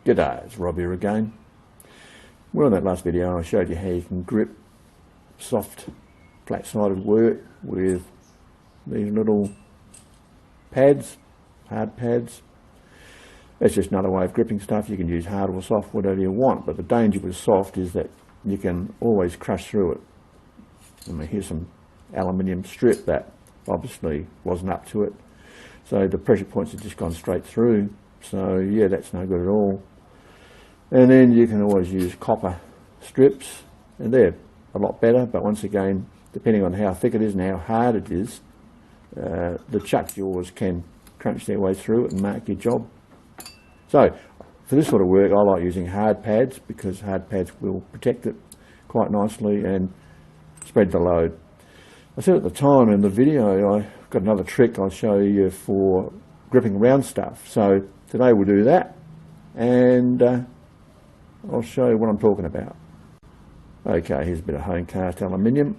G'day, it's Rob here again. Well, in that last video I showed you how you can grip soft flat-sided work with these little pads, hard pads. It's just another way of gripping stuff. You can use hard or soft, whatever you want, but the danger with soft is that you can always crush through it. I mean, here's some aluminium strip that obviously wasn't up to it, so the pressure points have just gone straight through. So yeah, that's no good at all. And then you can always use copper strips, and they're a lot better, but once again, depending on how thick it is and how hard it is, the chuck jaws can crunch their way through it and mark your job. So for this sort of work I like using hard pads, because hard pads will protect it quite nicely and spread the load. I said at the time in the video I've got another trick I'll show you for gripping round stuff. So today we'll do that, and I'll show you what I'm talking about. Okay, here's a bit of home cast aluminium.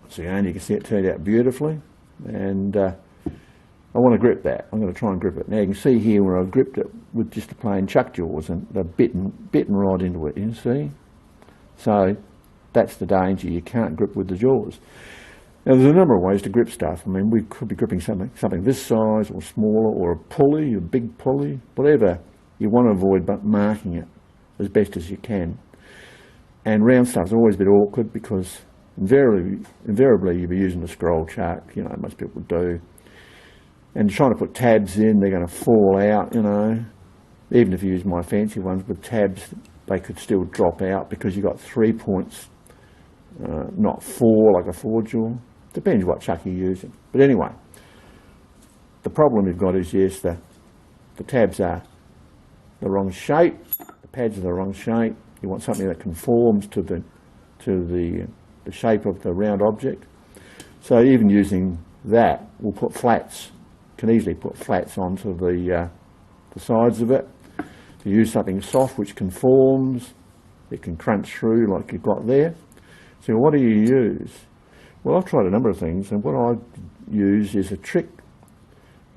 So again, you can see it turned out beautifully, and I want to grip that. I'm going to try and grip it. Now you can see here where I've gripped it with just the plain chuck jaws, and they're bitten right into it, you see? So that's the danger. You can't grip with the jaws. Now there's a number of ways to grip stuff. I mean, we could be gripping something this size or smaller, or a pulley, a big pulley, whatever you want to avoid, but marking it as best as you can. And round stuff's always a bit awkward because invariably you'll be using a scroll chuck, you know, most people do. And you're trying to put tabs in, they're going to fall out, you know. Even if you use my fancy ones with tabs, they could still drop out because you've got 3 points, not 4 like a 4-jaw. Depends what chuck you're using. But anyway, the problem you've got is, yes, the tabs are the wrong shape, the pads are the wrong shape. You want something that conforms to the shape of the round object. So even using that, we'll put flats, can easily put flats onto the sides of it. If you use something soft which conforms, it can crunch through like you've got there. So what do you use? Well, I've tried a number of things, and what I use is a trick,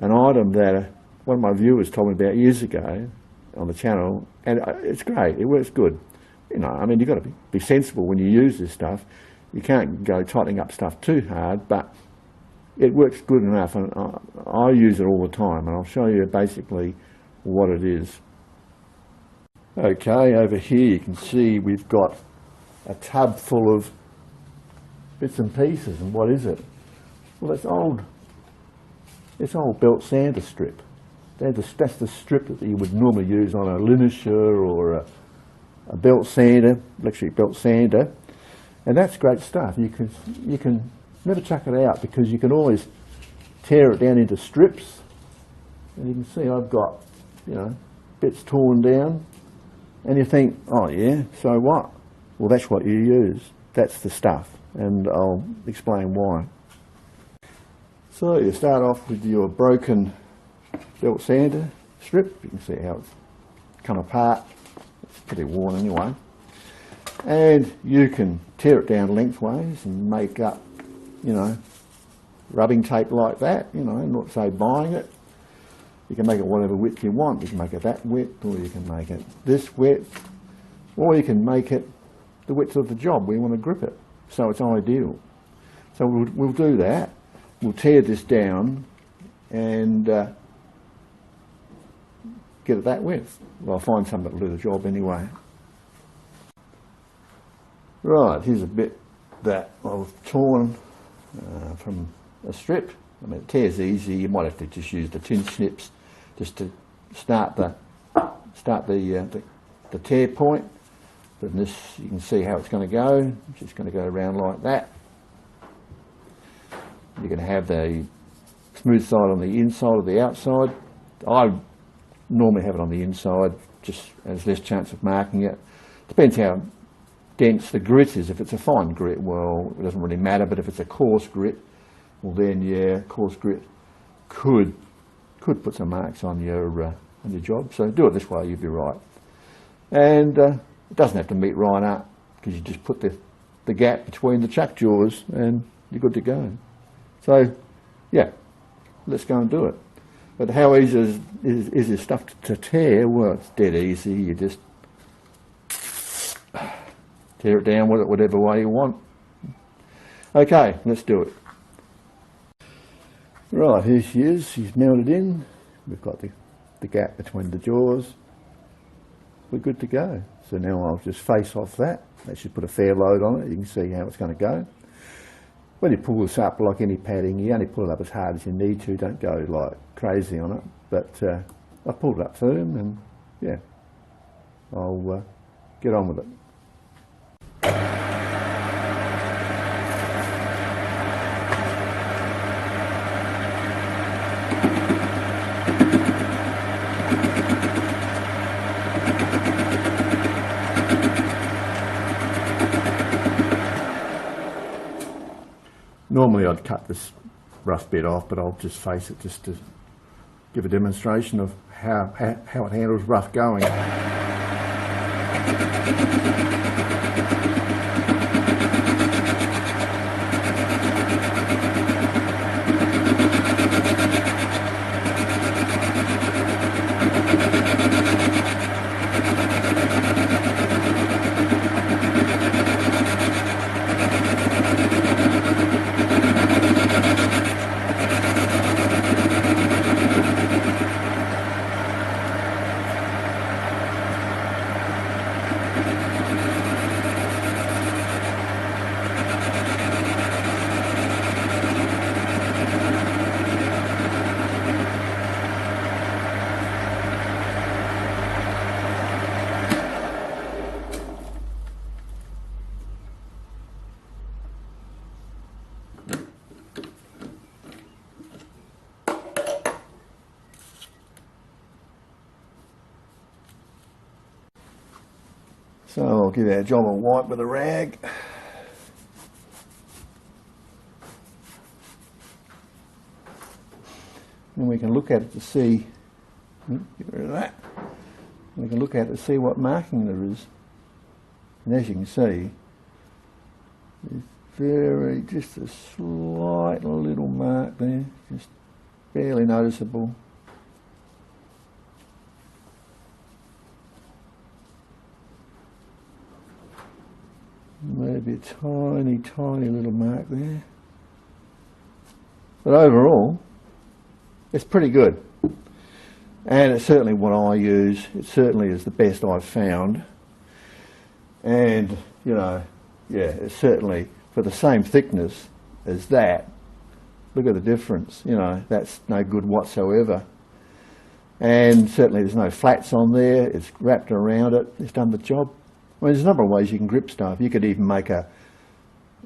an item that one of my viewers told me about years ago on the channel, and it's great, it works good. You know, I mean, you've got to be sensible when you use this stuff. You can't go tightening up stuff too hard, but it works good enough, and I use it all the time, and I'll show you basically what it is. Okay, over here you can see we've got a tub full of bits and pieces, and what is it? Well, it's old belt sander strip. That's the strip that you would normally use on a linisher or a belt sander, electric belt sander, and that's great stuff. You can never chuck it out because you can always tear it down into strips, and you can see I've got, you know, bits torn down, and you think, oh yeah, so what? Well, that's what you use. That's the stuff, and I'll explain why. So you start off with your broken belt sander strip. You can see how it's come apart. It's pretty worn anyway. And you can tear it down lengthways and make up, you know, rubbing tape like that, you know, not say buying it. You can make it whatever width you want. You can make it that width, or you can make it this width, or you can make it the width of the job where you want to grip it. So it's ideal. So we'll do that. We'll tear this down and get it that width. Well, I'll find something that'll do the job anyway. Right, here's a bit that I've torn from a strip. I mean, it tears easy. You might have to just use the tin snips just to start the tear point. But in this, you can see how it's going to go. It's just going to go around like that. You're going to have the smooth side on the inside or the outside. I normally have it on the inside, just as less chance of marking it. Depends how dense the grit is. If it's a fine grit, well, it doesn't really matter. But if it's a coarse grit, well then, yeah, coarse grit could put some marks on your job. So do it this way, you'll be right. And it doesn't have to meet right up, because you just put the gap between the chuck jaws and you're good to go. So yeah, let's go and do it. But how easy is this stuff to tear? Well, it's dead easy. You just tear it down with it whatever way you want. Okay, let's do it. Right, here she is. She's mounted in. We've got the gap between the jaws. We're good to go. So now I'll just face off that. That should put a fair load on it. You can see how it's going to go. When you pull this up, like any padding, you only pull it up as hard as you need to. Don't go like crazy on it. But I pulled it up firm, and yeah, I'll get on with it. Normally I'd cut this rough bit off, but I'll just face it just to give a demonstration of how it handles rough going. So I'll give our job a wipe with a rag. And we can look at it to see, get rid of that. We can look at it to see what marking there is. And as you can see, there's just a slight little mark there, just barely noticeable. Maybe a tiny, tiny little mark there. But overall, it's pretty good. And it's certainly what I use. It certainly is the best I've found. And, you know, yeah, it's certainly for the same thickness as that. Look at the difference, you know, that's no good whatsoever. And certainly there's no flats on there. It's wrapped around it. It's done the job. I mean, there's a number of ways you can grip stuff. You could even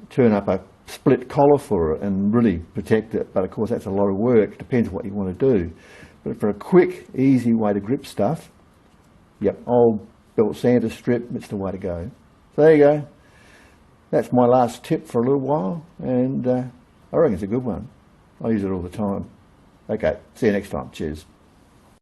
turn up a split collar for it and really protect it. But of course, that's a lot of work. Depends what you want to do. But for a quick, easy way to grip stuff, yep, old belt sander strip, it's the way to go. So there you go. That's my last tip for a little while, and I reckon it's a good one. I use it all the time. Okay, see you next time. Cheers.